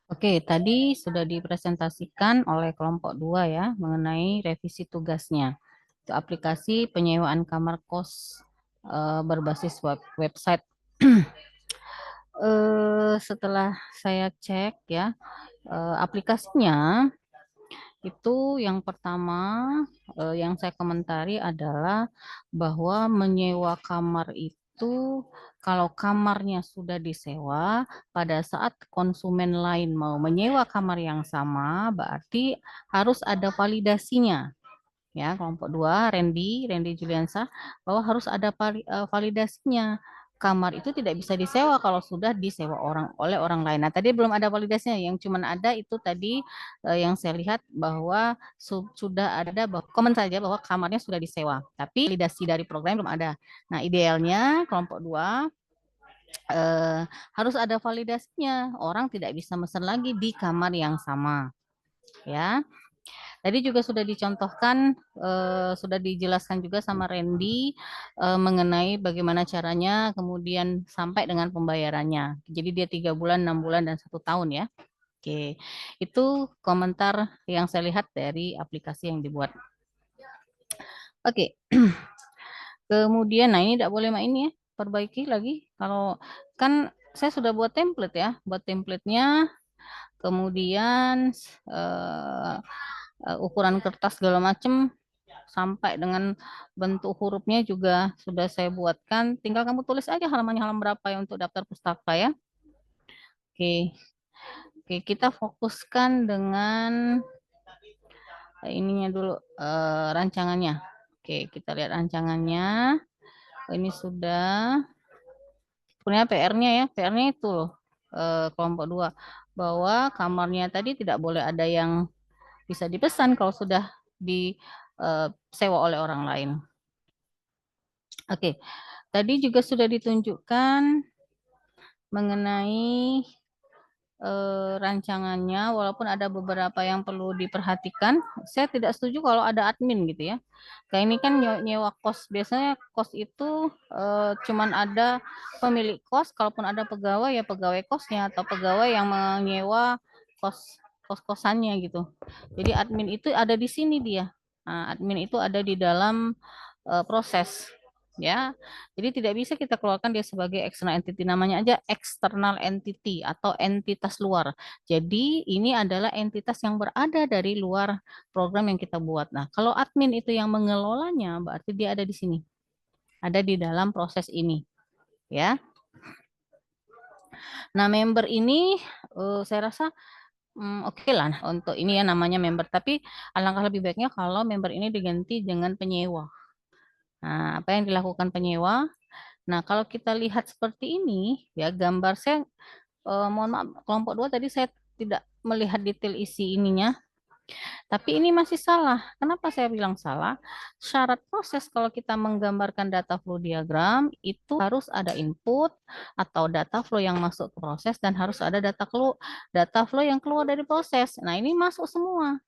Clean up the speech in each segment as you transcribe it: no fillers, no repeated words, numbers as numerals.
Oke, tadi sudah dipresentasikan oleh kelompok 2 ya mengenai revisi tugasnya. Itu aplikasi penyewaan kamar kos berbasis website. Setelah saya cek ya, aplikasinya itu yang pertama yang saya komentari adalah bahwa menyewa kamar itu kalau kamarnya sudah disewa, pada saat konsumen lain mau menyewa kamar yang sama, berarti harus ada validasinya. Ya, kelompok 2, Randy Juliansa, bahwa harus ada validasinya. Kamar itu tidak bisa disewa kalau sudah disewa oleh orang lain. Nah, tadi belum ada validasinya, yang cuman ada itu tadi yang saya lihat bahwa sudah ada komen saja bahwa kamarnya sudah disewa, tapi validasi dari program belum ada. Nah, idealnya kelompok 2 eh, harus ada validasinya. Orang tidak bisa pesan lagi di kamar yang sama. Ya, tadi juga sudah dicontohkan, sudah dijelaskan juga sama Randy mengenai bagaimana caranya, kemudian sampai dengan pembayarannya. Jadi dia 3 bulan, 6 bulan, dan 1 tahun ya. Oke, itu komentar yang saya lihat dari aplikasi yang dibuat. Oke, kemudian, nah ini tidak boleh main ya, perbaiki lagi. Kalau kan saya sudah buat template ya, buat templatenya, kemudian ukuran kertas segala macam sampai dengan bentuk hurufnya juga sudah saya buatkan. Tinggal kamu tulis aja halamannya halaman berapa ya untuk daftar pustaka ya. Oke. Oke, kita fokuskan dengan ininya dulu rancangannya. Oke, kita lihat rancangannya. Ini sudah sebenarnya PR-nya ya, PR-nya itu loh kelompok 2 bahwa kamarnya tadi tidak boleh ada yang bisa dipesan kalau sudah disewa oleh orang lain. Oke, tadi juga sudah ditunjukkan mengenai rancangannya, walaupun ada beberapa yang perlu diperhatikan. Saya tidak setuju kalau ada admin gitu ya. Kayak ini kan nyewa kos, biasanya kos itu cuman ada pemilik kos, kalaupun ada pegawai ya pegawai kosnya atau pegawai yang menyewa kos-kosannya gitu. Jadi admin itu ada di sini dia. Nah, admin itu ada di dalam proses ya. Jadi tidak bisa kita keluarkan dia sebagai external entity, namanya aja external entity atau entitas luar. Jadi ini adalah entitas yang berada dari luar program yang kita buat. Nah, kalau admin itu yang mengelolanya, berarti dia ada di sini, ada di dalam proses ini, ya. Nah, member ini saya rasa oke lah untuk ini ya namanya member. Tapi alangkah lebih baiknya kalau member ini diganti dengan penyewa. Nah, apa yang dilakukan penyewa? Nah, kalau kita lihat seperti ini, ya gambar saya, mohon maaf, kelompok 2 tadi saya tidak melihat detail isi ininya, tapi ini masih salah. Kenapa saya bilang salah? Syarat proses kalau kita menggambarkan data flow diagram, itu harus ada input atau data flow yang masuk ke proses, dan harus ada data flow yang keluar dari proses. Nah, ini masuk semua.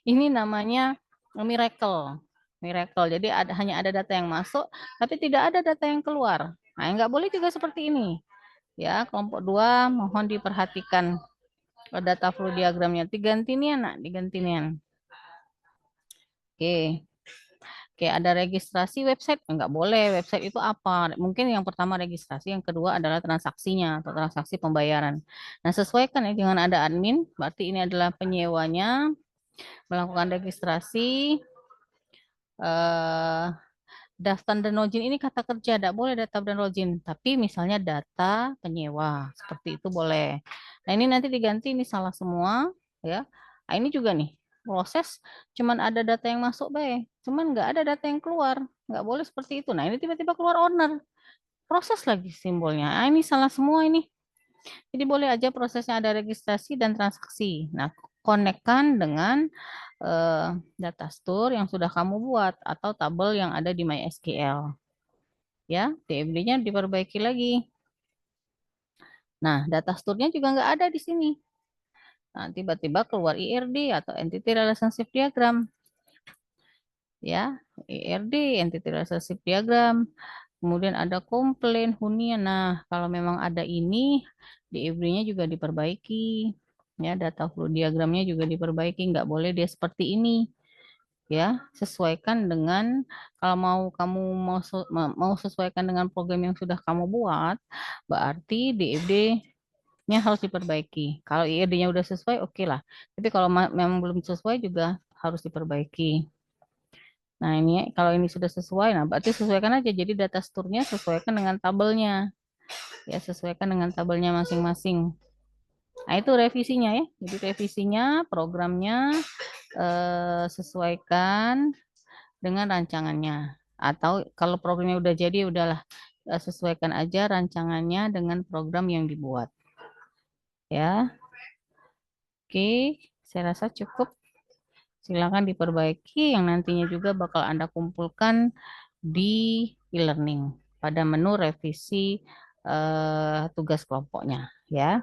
Ini namanya miracle. Miracle. Jadi hanya ada data yang masuk, tapi tidak ada data yang keluar. Nah, nggak boleh juga seperti ini. Ya, kelompok 2 mohon diperhatikan data flow diagramnya. Diganti nih anak, diganti nih. Oke. Oke, ada registrasi website. Enggak boleh. Website itu apa? Mungkin yang pertama registrasi, yang kedua adalah transaksinya atau transaksi pembayaran. Nah, sesuaikan ya dengan ada admin, berarti ini adalah penyewanya, melakukan registrasi, daftar dan login ini kata kerja, tidak boleh data dan login, tapi misalnya data penyewa, seperti itu boleh. Nah, ini nanti diganti, ini salah semua, ya. Nah, ini juga nih, proses cuman ada data yang masuk, baik, cuman nggak ada data yang keluar, nggak boleh seperti itu. Nah, ini tiba-tiba keluar owner, proses lagi simbolnya. Nah, ini salah semua ini. Jadi boleh aja prosesnya ada registrasi dan transaksi. Nah, konekkan dengan data store yang sudah kamu buat atau tabel yang ada di MySQL. Ya, DMD-nya diperbaiki lagi. Nah, data store-nya juga nggak ada di sini. Nah, tiba-tiba keluar IRD atau Entity Relationship Diagram. Ya, IRD, Entity Relationship Diagram. Kemudian ada komplain hunian. Nah, kalau memang ada ini, DFD-nya juga diperbaiki. Ya, data flow diagramnya juga diperbaiki. Nggak boleh dia seperti ini. Ya, sesuaikan dengan kalau kamu mau sesuaikan dengan program yang sudah kamu buat, berarti DFD-nya harus diperbaiki. Kalau IRD-nya udah sesuai, oke lah. Tapi kalau memang belum sesuai juga harus diperbaiki. Nah, ini kalau ini sudah sesuai, nah berarti sesuaikan aja. Jadi data store-nya sesuaikan dengan tabelnya. Ya, sesuaikan dengan tabelnya masing-masing. Nah, itu revisinya ya. Jadi revisinya, programnya sesuaikan dengan rancangannya. Atau kalau programnya udah jadi, udahlah sesuaikan aja rancangannya dengan program yang dibuat. Ya, oke. Saya rasa cukup. Silakan diperbaiki yang nantinya juga bakal Anda kumpulkan di e-learning pada menu revisi tugas kelompoknya ya.